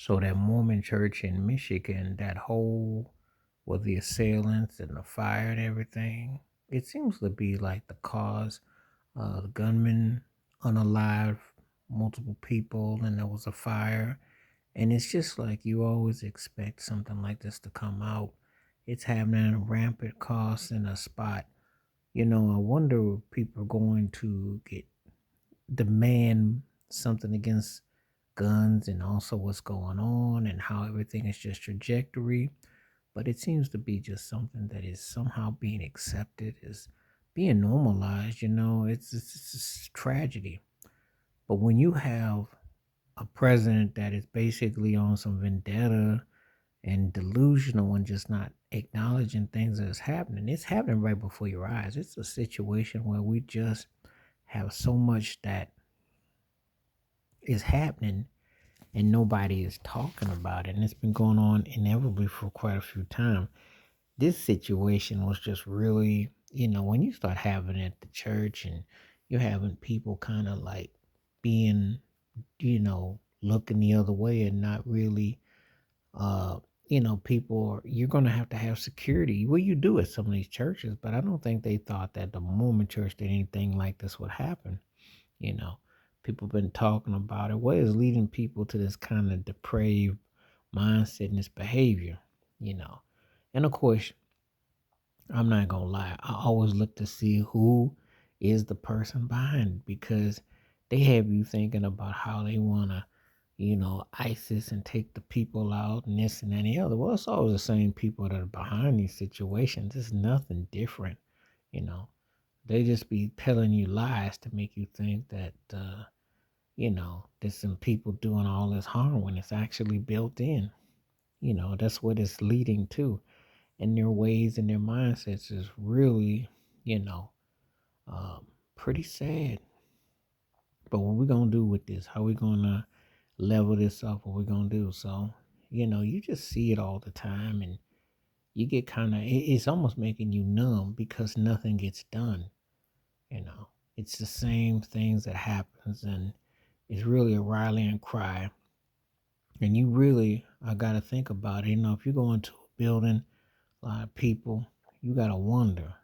So that Mormon church in Michigan, that whole with the assailants and the fire and everything, it seems to be like the cause. The gunman unalive multiple people, and there was a fire. And it's just like you always expect something like this to come out. It's happening at rampant cost in a spot. I wonder if people are going to get demand something against guns and also what's going on and how everything is just trajectory. But it seems to be just something that is somehow being accepted, is being normalized. It's tragedy. But when you have a president that is basically on some vendetta and delusional and just not acknowledging things that is happening, it's happening right before your eyes. It's a situation where we just have so much that is happening and nobody is talking about it. And it's been going on inevitably for quite a few times. This situation was just really, when you start having it at the church and you're having people kind of like being, looking the other way and not really, uh, people, you're going to have security. Well, you do at some of these churches, but I don't think they thought that the Mormon church did anything like this would happen. You know, people been talking about it. What is leading people to this kind of depraved mindset and this behavior? You know, and of course, I'm not gonna lie. I always look to see who is the person behind it because they have you thinking about how they wanna, ISIS and take the people out and this and that and the other. Well, it's always the same people that are behind these situations. It's nothing different, you know. They just be telling you lies to make you think that there's some people doing all this harm when it's actually built in. That's what it's leading to. And their ways and their mindsets is really, you know, um, pretty sad. But what we gonna do with this? How we gonna level this up? What we gonna do? So, you just see it all the time, and you get kind of. It's almost making you numb because nothing gets done. You know, it's the same things that happens, and it's really a rallying cry. And you really, I gotta think about it. If you go into a building, a lot of people, you gotta wonder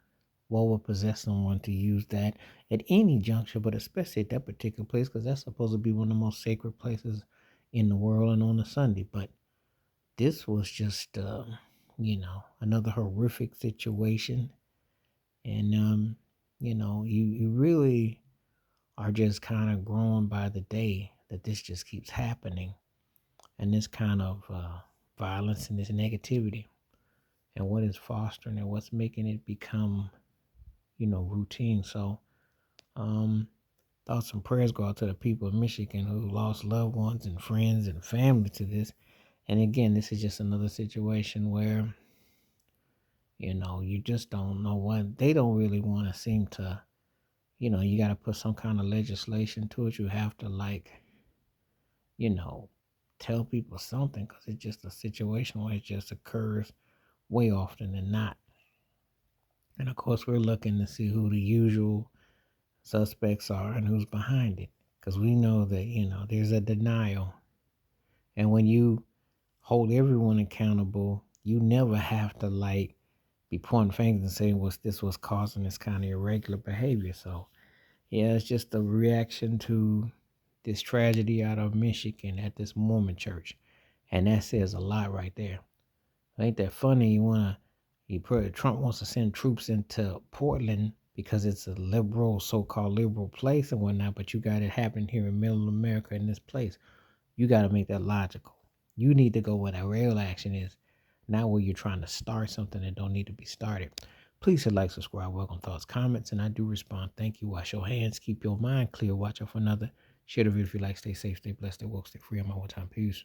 what would possess someone to use that at any juncture, but especially at that particular place, because that's supposed to be one of the most sacred places in the world and on a Sunday. But this was just, another horrific situation. And, you really are just kind of growing by the day that this just keeps happening and this kind of violence and this negativity and what is fostering and what's making it become, routine. So, thoughts and prayers go out to the people of Michigan who lost loved ones and friends and family to this. And again, this is just another situation where, you just don't know what they don't really want to seem to, you got to put some kind of legislation to it. You have to, like, you know, tell people something because it's just a situation where it just occurs way often than not. And of course, we're looking to see who the usual suspects are and who's behind it because we know that, there's a denial. And when you hold everyone accountable, you never have to like be pointing fingers and saying what's causing this kind of irregular behavior. So yeah, it's just a reaction to this tragedy out of Michigan at this Mormon church. And that says a lot right there. Ain't that funny? Trump wants to send troops into Portland because it's a liberal, so-called liberal place and whatnot, but you got it happening here in middle America in this place. You got to make that logical. You need to go where the real action is, not where you're trying to start something that don't need to be started. Please hit like, subscribe, welcome thoughts, comments, and I do respond. Thank you. Wash your hands. Keep your mind clear. Watch out for another. Share the video if you like. Stay safe, stay blessed, stay woke, stay free. I'm out of time. Peace.